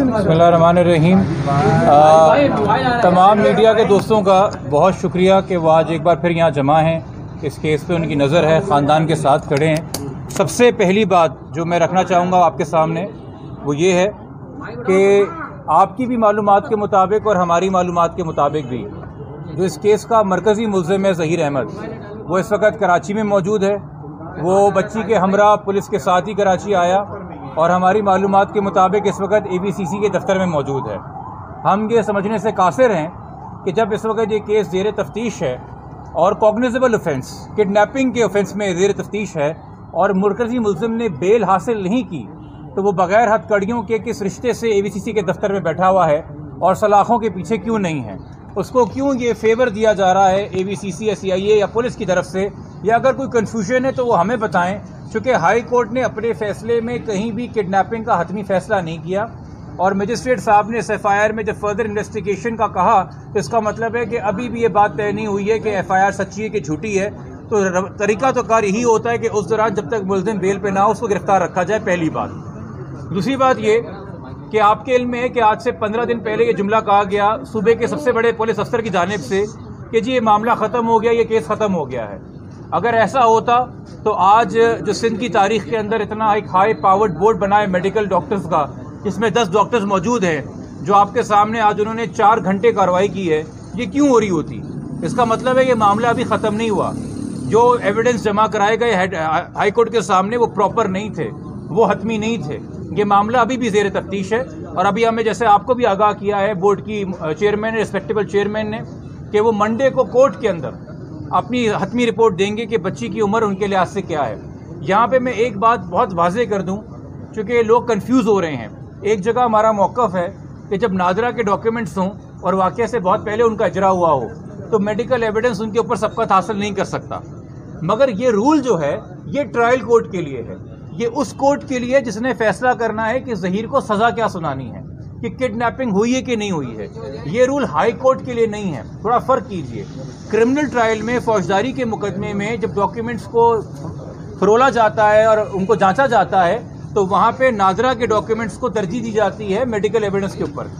बिस्मिल्लाहिर्रहमानिर्रहीम। तमाम मीडिया के दोस्तों का बहुत शुक्रिया कि वो आज एक बार फिर यहाँ जमा हैं। इस केस पे उनकी नज़र है, ख़ानदान के साथ खड़े हैं। सबसे पहली बात जो मैं रखना चाहूँगा आपके सामने वो ये है कि आपकी भी मालूमात के मुताबिक और हमारी मालूमात के मुताबिक भी जो इस केस का मरकज़ी मुल्ज़िम है ज़हीर अहमद, वो इस वक्त कराची में मौजूद है। वो बच्ची के हमरा पुलिस के साथ ही कराची आया और हमारी मालूमात के मुताबिक इस वक्त ABCC के दफ्तर में मौजूद है। हम ये समझने से कासिर हैं कि जब इस वक्त ये केस ज़ेर तफ्तीश है और कॉग्निजेबल ऑफेंस किडनैपिंग के ऑफेंस में ज़ेर तफ्तीश है और मरकज़ी मुल्ज़िम ने बेल हासिल नहीं की, तो वो बग़ैर हथकड़ियों के किस रिश्ते से ABCC के दफ्तर में बैठा हुआ है और सलाखों के पीछे क्यों नहीं है, उसको क्यों ये फेवर दिया जा रहा है ABCC या CIA या पुलिस की तरफ से, या अगर कोई कन्फ्यूजन है तो वो हमें बताएं। चूँकि हाई कोर्ट ने अपने फैसले में कहीं भी किडनैपिंग का हतमी फैसला नहीं किया और मजिस्ट्रेट साहब ने इस FIR में जब फर्दर इन्वेस्टिगेशन का कहा तो इसका मतलब है कि अभी भी ये बात तय नहीं हुई है कि FIR सच्ची है कि झूठी है। तो तरीका तो कार यही होता है कि उस दौरान जब तक मुल्ज़िम बेल पे ना हो उसको गिरफ्तार रखा जाए, पहली बात। दूसरी बात ये कि आपके इल्म में है कि आज से 15 दिन पहले ये जुमला कहा गया सूबे के सबसे बड़े पुलिस अफसर की जानिब से कि जी ये मामला ख़त्म हो गया, ये केस ख़त्म हो गया है। अगर ऐसा होता तो आज जो सिंध की तारीख के अंदर इतना एक हाई पावर्ड बोर्ड बना है मेडिकल डॉक्टर्स का, जिसमें 10 डॉक्टर्स मौजूद हैं, जो आपके सामने आज उन्होंने 4 घंटे कार्रवाई की है, ये क्यों हो रही होती? इसका मतलब है ये मामला अभी ख़त्म नहीं हुआ। जो एविडेंस जमा कराए गए हाई कोर्ट के सामने वो प्रॉपर नहीं थे, वो हतमी नहीं थे। ये मामला अभी भी ज़ेर तफ्तीश है और अभी हमें, जैसे आपको भी आगाह किया है बोर्ड की चेयरमैन, रिस्पेक्टेबल चेयरमैन ने, कि वो मंडे को कोर्ट के अंदर अपनी हतमी रिपोर्ट देंगे कि बच्ची की उम्र उनके लिहाज से क्या है। यहाँ पे मैं एक बात बहुत वाज़ेह कर दूँ, चूँकि लोग कंफ्यूज हो रहे हैं। एक जगह हमारा मौक़िफ़ है कि जब नादरा के डॉक्यूमेंट्स हों और वाक़या से बहुत पहले उनका इजरा हुआ हो तो मेडिकल एविडेंस उनके ऊपर सबकत हासिल नहीं कर सकता। मगर ये रूल जो है ये ट्रायल कोर्ट के लिए है, ये उस कोर्ट के लिए जिसने फैसला करना है कि ज़हीर को सज़ा क्या सुनानी है, कि किडनैपिंग हुई है कि नहीं हुई है। ये रूल हाई कोर्ट के लिए नहीं है, थोड़ा फ़र्क कीजिए। क्रिमिनल ट्रायल में, फौजदारी के मुकदमे में जब डॉक्यूमेंट्स को फरोला जाता है और उनको जांचा जाता है तो वहाँ पे नादरा के डॉक्यूमेंट्स को तरजीह दी जाती है मेडिकल एविडेंस के ऊपर।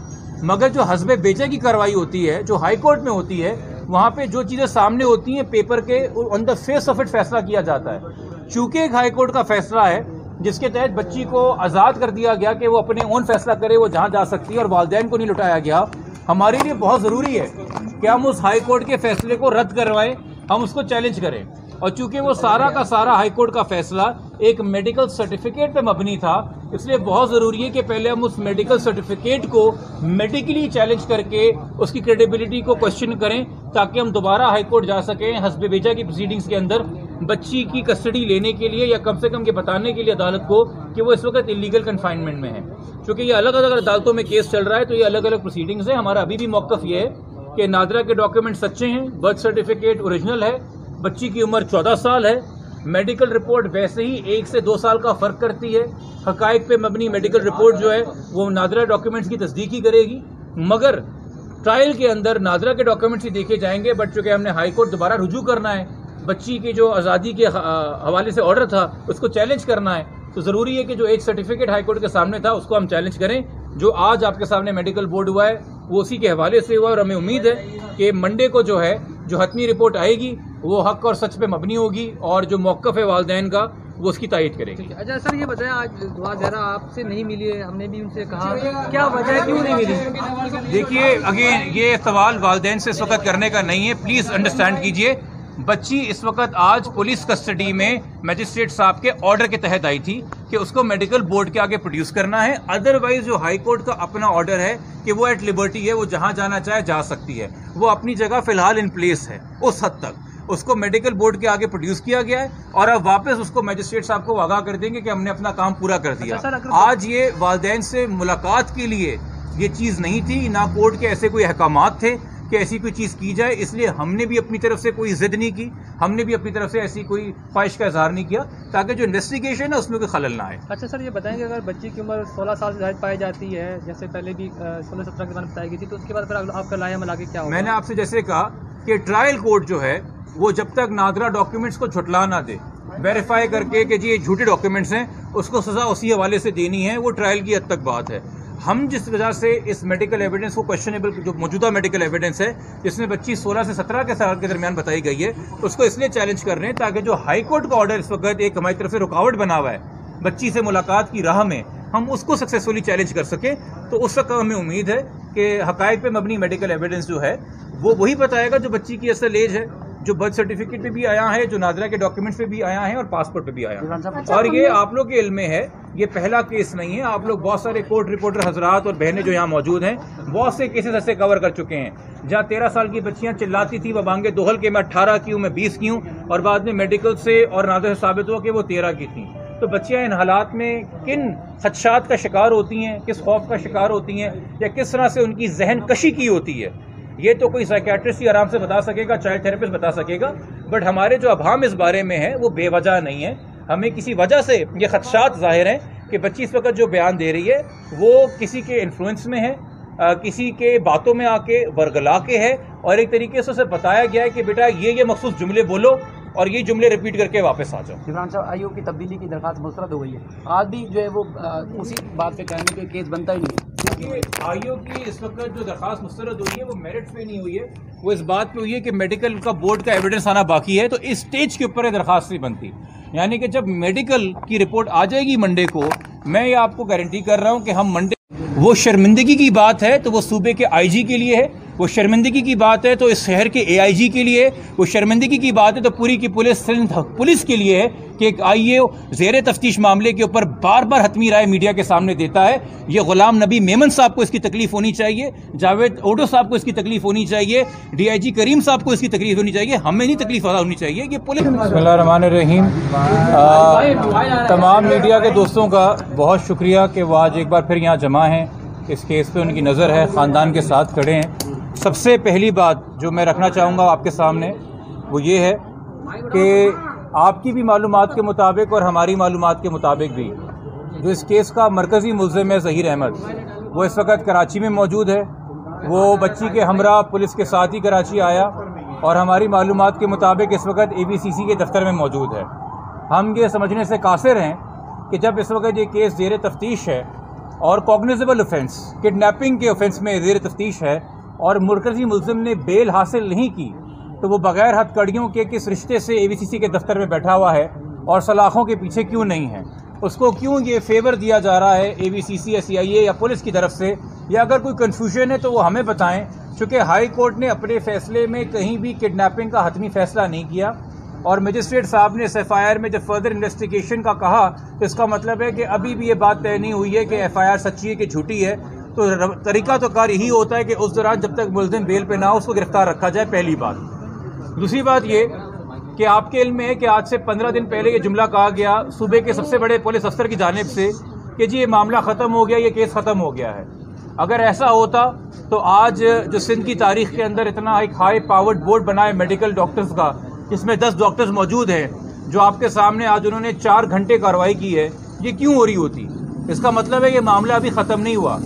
मगर जो हस्बे बेचा की कार्रवाई होती है, जो हाई कोर्ट में होती है, वहाँ पे जो चीज़ें सामने होती हैं पेपर के, on the face of it फैसला किया जाता है। चूँकि एक हाई कोर्ट का फैसला है जिसके तहत बच्ची को आज़ाद कर दिया गया कि वो अपने ओन फैसला करे, वो जहाँ जा सकती है और वालिदैन को नहीं लुटाया गया, हमारे लिए बहुत ज़रूरी है कि हम उस हाई कोर्ट के फैसले को रद्द करवाएं, हम उसको चैलेंज करें। और चूंकि वो सारा का सारा हाई कोर्ट का फैसला एक मेडिकल सर्टिफिकेट पे मबनी था, इसलिए बहुत ज़रूरी है कि पहले हम उस मेडिकल सर्टिफिकेट को मेडिकली चैलेंज करके उसकी क्रेडिबिलिटी को क्वेश्चन करें, ताकि हम दोबारा हाई कोर्ट जा सकें हस्बे बेजा की प्रोसीडिंग्स के अंदर बच्ची की कस्टडी लेने के लिए, या कम से कम ये बताने के लिए अदालत को कि वो इस वक्त इलीगल कन्फाइनमेंट में है। क्योंकि ये अलग अलग अदालतों में केस चल रहा है तो ये अलग अलग प्रोसीडिंग्स हैं। हमारा अभी भी मौक़िफ़ ये है कि नादरा के डॉक्यूमेंट सच्चे हैं, बर्थ सर्टिफिकेट ओरिजिनल है, बच्ची की उम्र 14 साल है, मेडिकल रिपोर्ट वैसे ही 1 से 2 साल का फ़र्क करती है। हक़ाइक़ पे मबनी मेडिकल रिपोर्ट जो है वो नादरा डॉक्यूमेंट्स की तस्दीक ही करेगी, मगर ट्रायल के अंदर नादरा के डॉक्यूमेंट्स ही देखे जाएंगे। बट चूँकि हमने हाई कोर्ट दोबारा रुजू करना है, बच्ची की जो आज़ादी के हवाले से ऑर्डर था उसको चैलेंज करना है, तो ज़रूरी है कि जो एक सर्टिफिकेट हाई कोर्ट के सामने था उसको हम चैलेंज करें। जो आज आपके सामने मेडिकल बोर्ड हुआ है वो उसी के हवाले से हुआ और हमें उम्मीद है कि मंडे को जो है जो हतमी रिपोर्ट आएगी वो हक और सच पे मबनी होगी और जो मौक़िफ़ है वालिदैन का वो उसकी तायीद करेगी। अच्छा सर, ये बताएं, आज दुआ ज़हरा आपसे नहीं मिली है, हमने भी उनसे कहा, क्या वजह, क्यों नहीं मिली? देखिए, अगेन ये सवाल वालिदैन से इस वक्त करने का नहीं है, प्लीज़ अंडरस्टैंड कीजिए। बच्ची इस वक्त आज पुलिस कस्टडी में मजिस्ट्रेट साहब के ऑर्डर के तहत आई थी कि उसको मेडिकल बोर्ड के आगे प्रोड्यूस करना है। अदरवाइज जो हाई कोर्ट का अपना ऑर्डर है कि वो एट लिबर्टी है, वो जहां जाना चाहे जा सकती है, वो अपनी जगह फिलहाल इन प्लेस है। उस हद तक उसको मेडिकल बोर्ड के आगे प्रोड्यूस किया गया है और अब वापस उसको मजिस्ट्रेट साहब को आगाह कर देंगे कि हमने अपना काम पूरा कर दिया। आज ये वालिदैन से मुलाकात के लिए ये चीज़ नहीं थी, ना कोर्ट के ऐसे कोई अहकामात थे कि ऐसी कोई चीज़ की जाए, इसलिए हमने भी अपनी तरफ से कोई जिद नहीं की, हमने भी अपनी तरफ से ऐसी कोई ख्वाहिश का इजहार नहीं किया ताकि जो इन्वेस्टिगेशन है उसमें कोई खलल ना आए। अच्छा सर, ये बताएंगे, अगर बच्ची की उम्र 16 साल से ज़्यादा पाई जाती है, जैसे पहले भी 16-17 के बाद बताई गई थी, तो उसके बाद फिर आपका लाया आगे क्या होगा? मैंने आपसे जैसे कहा कि ट्रायल कोर्ट जो है वो जब तक नादरा डॉक्यूमेंट्स को झुटला ना दे, वेरीफाई करके कि जी ये झूठे डॉक्यूमेंट्स हैं, उसको सज़ा उसी हवाले से देनी है, वो ट्रायल की हद तक बात है। हम जिस वजह से इस मेडिकल एविडेंस को क्वेश्चनेबल, जो मौजूदा मेडिकल एविडेंस है जिसमें बच्ची 16 से 17 के साल के दरमियान बताई गई है, उसको इसलिए चैलेंज कर रहे हैं ताकि जो हाई कोर्ट का ऑर्डर इस वक्त एक हमारी तरफ से रुकावट बना हुआ है बच्ची से मुलाकात की राह में, हम उसको सक्सेसफुली चैलेंज कर सकें। तो उस वक्त हमें उम्मीद है कि हकायक पे मबनी मेडिकल एविडेंस जो है वो वही बताएगा जो बच्ची की असल एज है, जो बर्थ सर्टिफिकेट पे भी आया है, जो नादरा के डॉक्यूमेंट्स पे भी आया है और पासपोर्ट पे भी आया है। और ये आप लोग के इल्म में है, ये पहला केस नहीं है। आप लोग बहुत सारे कोर्ट रिपोर्टर हजरात और बहनें जो यहाँ मौजूद हैं, बहुत से केसेस ऐसे कवर कर चुके हैं जहाँ 13 साल की बच्चियाँ चिल्लाती थी बबांगे दोहल के मैं 18 की हूँ, मैं 20 की हूँ, और बाद में मेडिकल से और नादरा से साबित हुआ कि वो 13 की थी। तो बच्चियाँ इन हालात में किन खदशात का शिकार होती हैं, किस खौफ का शिकार होती हैं, या किस तरह से उनकी जहन कशी की होती है, ये तो कोई साइकेट्रिस्ट ही आराम से बता सकेगा, चाइल्ड थेरेपिस्ट बता सकेगा। बट हमारे जो अभाम इस बारे में है वो बेवजह नहीं है। हमें किसी वजह से ये खदशात जाहिर हैं कि बच्ची इस वक्त जो बयान दे रही है वो किसी के इन्फ्लुएंस में है, किसी के बातों में आके वर्गला के है, और एक तरीके से उसे बताया गया है कि बेटा ये मखसूस जुमले बोलो और ये जुमले रिपीट करके वापस आ जाओ। इमरान साहब, आयोग की तब्दीली की दरखास्त मुस्तरद हो गई है, आज भी जो है वो उसी बात पे कहने के केस बनता ही नहीं। आयोग की इस वक्त जो दरखास्त मुस्तरद हुई है वो मेरिट पे नहीं हुई है, वो इस बात पे हुई है कि मेडिकल का बोर्ड का एविडेंस आना बाकी है। तो इस स्टेज के ऊपर दरखास्त नहीं बनती, यानी कि जब मेडिकल की रिपोर्ट आ जाएगी मंडे को, मैं ये आपको गारंटी कर रहा हूँ कि हम मंडे, वो शर्मिंदगी की बात है तो वो सूबे के आईजी के लिए है, वो शर्मिंदगी की बात है तो इस शहर के एआईजी के लिए है, वो शर्मिंदगी की बात है तो पूरी की पुलिस के लिए है कि एक आईए ज़ेरे तफ्तीश मामले के ऊपर बार बार हतमी राय मीडिया के सामने देता है। ये गुलाम नबी मेमन साहब को इसकी तकलीफ होनी चाहिए, जावेद ओडो साहब को इसकी तकलीफ होनी चाहिए, डीआईजी करीम साहब को इसकी तकलीफ होनी चाहिए, हमें नहीं तकलीफ होनी चाहिए। ये पुलिस। बिस्मिल्लाहिर्रहमानिर्रहीम। तमाम मीडिया के दोस्तों का बहुत शुक्रिया कि वो आज एक बार फिर यहाँ जमा हैं, इस केस पे उनकी नज़र है, ख़ानदान के साथ खड़े हैं। सबसे पहली बात जो मैं रखना चाहूँगा आपके सामने वो ये है कि आपकी भी मालूमात के मुताबिक और हमारी मालूमात के मुताबिक भी जो इस केस का मरकज़ी मुल्ज़िम है ज़हीर अहमद, वो इस वक्त कराची में मौजूद है। वो बच्ची के हमरा पुलिस के साथ ही कराची आया और हमारी मालूमात के मुताबिक इस वक्त ABCC के दफ्तर में मौजूद है। हम ये समझने से कासिर हैं कि जब इस वक्त ये केस ज़ेर तफ्तीश है और कॉग्निजेबल ऑफेंस किडनैपिंग के ऑफेंस में ज़ेर तफ्तीश है और मरकज़ी मुल्ज़िम ने बेल हासिल नहीं की, तो वो बग़ैर हथकड़ियों के किस रिश्ते से ABCC के दफ्तर में बैठा हुआ है और सलाखों के पीछे क्यों नहीं है, उसको क्यों ये फेवर दिया जा रहा है ABCC या CIA या पुलिस की तरफ से, या अगर कोई कन्फ्यूजन है तो वो हमें बताएं। चूँकि हाई कोर्ट ने अपने फैसले में कहीं भी किडनैपिंग का हतमी फैसला नहीं किया और मजिस्ट्रेट साहब ने इस FIR में जब फर्दर इन्वेस्टिगेशन का कहा तो इसका मतलब है कि अभी भी ये बात तय नहीं हुई है कि FIR सच्ची है कि झूठी है। तो तरीका तो कार यही होता है कि उस दौरान जब तक मुल्ज़िम बेल पे ना हो उसको गिरफ्तार रखा जाए, पहली बात। दूसरी बात ये कि आपके इल्म में है कि आज से 15 दिन पहले ये जुमला कहा गया सूबे के सबसे बड़े पुलिस अफसर की जानिब से कि जी ये मामला ख़त्म हो गया, ये केस ख़त्म हो गया है। अगर ऐसा होता तो आज जो सिंध की तारीख के अंदर इतना एक हाई पावर्ड बोर्ड बना है मेडिकल डॉक्टर्स का, जिसमें 10 डॉक्टर्स मौजूद हैं, जो आपके सामने आज उन्होंने 4 घंटे कार्रवाई की है, ये क्यों हो रही होती? इसका मतलब है ये मामला अभी ख़त्म नहीं हुआ।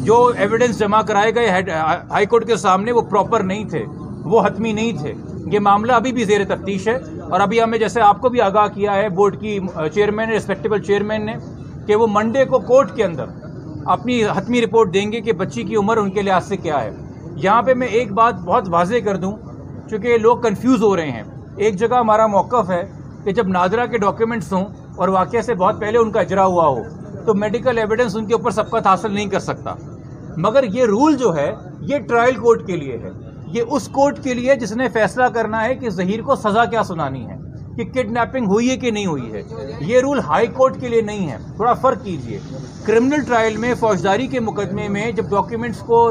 जो एविडेंस जमा कराए गए हाई कोर्ट के सामने वो प्रॉपर नहीं थे, वो हतमी नहीं थे। ये मामला अभी भी ज़ेर तफ्तीश है और अभी हमें, जैसे आपको भी आगाह किया है बोर्ड की चेयरमैन, रिस्पेक्टेबल चेयरमैन ने, कि वो मंडे को कोर्ट के अंदर अपनी हतमी रिपोर्ट देंगे कि बच्ची की उम्र उनके लिहाज से क्या है। यहाँ पे मैं एक बात बहुत वाज़ेह कर दूँ, चूँकि लोग कन्फ्यूज़ हो रहे हैं। एक जगह हमारा मौक़िफ़ है कि जब नादरा के डॉक्यूमेंट्स हों और वाक़या से बहुत पहले उनका इजरा हुआ हो तो मेडिकल एविडेंस उनके ऊपर सबकत हासिल नहीं कर सकता। मगर ये रूल जो है ये ट्रायल कोर्ट के लिए है, ये उस कोर्ट के लिए जिसने फैसला करना है कि ज़हीर को सज़ा क्या सुनानी है, कि किडनैपिंग हुई है कि नहीं हुई है। ये रूल हाई कोर्ट के लिए नहीं है, थोड़ा फ़र्क कीजिए। क्रिमिनल ट्रायल में, फौजदारी के मुकदमे में जब डॉक्यूमेंट्स को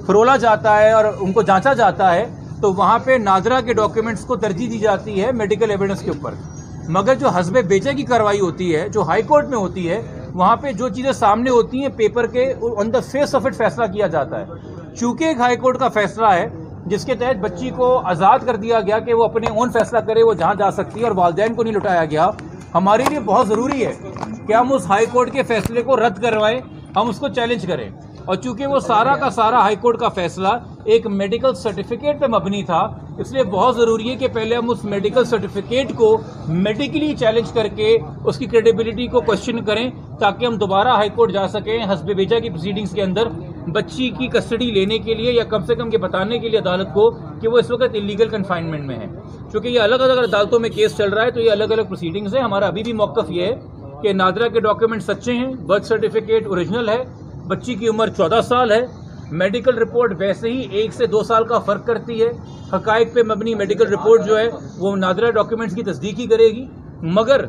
फरोला जाता है और उनको जांचा जाता है तो वहाँ पे नादरा के डॉक्यूमेंट्स को तरजीह दी जाती है मेडिकल एविडेंस के ऊपर। मगर जो हस्बे बेचे की कार्रवाई होती है, जो हाई कोर्ट में होती है, वहाँ पे जो चीज़ें सामने होती हैं पेपर के, on the face of it फैसला किया जाता है। चूँकि एक हाई कोर्ट का फैसला है जिसके तहत बच्ची को आज़ाद कर दिया गया कि वो अपने ओन फैसला करे, वो जहाँ जा सकती है, और वालिदैन को नहीं लुटाया गया, हमारे लिए बहुत ज़रूरी है कि हम उस हाई कोर्ट के फैसले को रद्द करवाएं, हम उसको चैलेंज करें। और चूंकि वो सारा का सारा हाई कोर्ट का फैसला एक मेडिकल सर्टिफिकेट पे मबनी था, इसलिए बहुत ज़रूरी है कि पहले हम उस मेडिकल सर्टिफिकेट को मेडिकली चैलेंज करके उसकी क्रेडिबिलिटी को क्वेश्चन करें, ताकि हम दोबारा हाई कोर्ट जा सकें हस्बे बेजा की प्रोसीडिंग्स के अंदर बच्ची की कस्टडी लेने के लिए, या कम से कम ये बताने के लिए अदालत को कि वो इस वक्त इलीगल कन्फाइनमेंट में है। क्योंकि ये अलग अलग अदालतों में केस चल रहा है, तो ये अलग अलग प्रोसीडिंग्स है। हमारा अभी भी मौक़िफ़ ये है कि नादरा के डॉक्यूमेंट सच्चे हैं, बर्थ सर्टिफिकेट ओरिजिनल है, बच्ची की उम्र 14 साल है, मेडिकल रिपोर्ट वैसे ही 1 से 2 साल का फ़र्क करती है। हक़ाइक़ पे मबनी मेडिकल रिपोर्ट जो है वो नादरा डॉक्यूमेंट्स की तस्दीक ही करेगी, मगर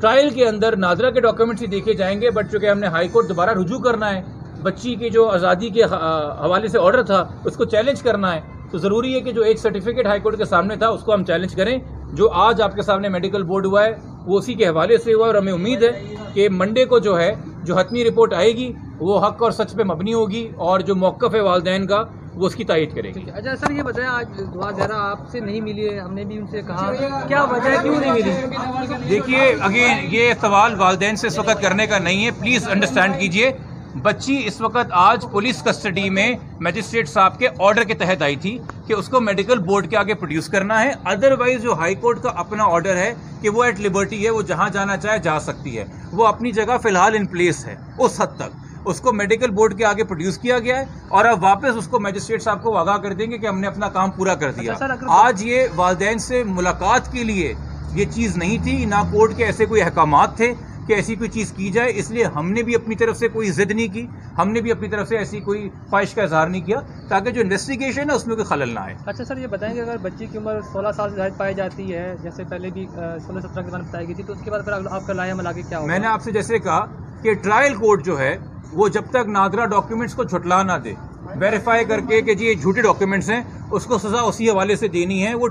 ट्रायल के अंदर नादरा के डॉक्यूमेंट्स ही देखे जाएंगे। बट चूँकि हमने हाई कोर्ट दोबारा रुजू करना है, बच्ची की जो आज़ादी के हवाले से ऑर्डर था उसको चैलेंज करना है, तो ज़रूरी है कि जो एज सर्टिफिकेट हाई कोर्ट के सामने था उसको हम चैलेंज करें। जो आज आपके सामने मेडिकल बोर्ड हुआ है वो उसी के हवाले से हुआ, और हमें उम्मीद है कि मंडे को जो है जो हतमी रिपोर्ट आएगी वो हक और सच पे मबनी होगी, और जो मौक़िफ़ है वालिदैन का वो उसकी तायीद करेगी। अच्छा सर, ये बताएं, आज दुआ ज़हरा आपसे नहीं मिली है, हमने भी उनसे कहा, क्या वजह, क्यों नहीं मिली? देखिए, अगेन ये सवाल वालिदैन से इस वक्त करने का नहीं है, प्लीज़ अंडरस्टैंड कीजिए। बच्ची इस वक्त आज पुलिस कस्टडी में मजिस्ट्रेट साहब के ऑर्डर के तहत आई थी कि उसको मेडिकल बोर्ड के आगे प्रोड्यूस करना है। अदरवाइज जो हाई कोर्ट का अपना ऑर्डर है कि वो एट लिबर्टी है, वो जहां जाना चाहे जा सकती है, वो अपनी जगह फिलहाल इन प्लेस है। उस हद तक उसको मेडिकल बोर्ड के आगे प्रोड्यूस किया गया है, और अब वापस उसको मजिस्ट्रेट साहब को आगाह कर देंगे कि हमने अपना काम पूरा कर दिया। आज ये वालिदैन से मुलाकात के लिए ये चीज़ नहीं थी, ना कोर्ट के ऐसे कोई अहकामात थे कि ऐसी कोई चीज़ की जाए, इसलिए हमने भी अपनी तरफ से कोई जिद नहीं की, हमने भी अपनी तरफ से ऐसी कोई ख्वाहिश का इजहार नहीं किया, ताकि जो इन्वेस्टिगेशन है उसमें कोई खलल ना आए। अच्छा सर, ये बताएंगे, अगर बच्ची की उम्र 16 साल से ज़्यादा पाई जाती है, जैसे पहले भी 16-17 के दौरान बताई गई थी, तो उसके बाद फिर आपका लाया आगे क्या होगा? मैंने आपसे जैसे कहा कि ट्रायल कोर्ट जो है वो जब तक नादरा डॉक्यूमेंट्स को छुटला ना दे, वेरीफाई करके कि जी ये झूठे डॉक्यूमेंट्स हैं, उसको सज़ा उसी हवाले से देनी है। वो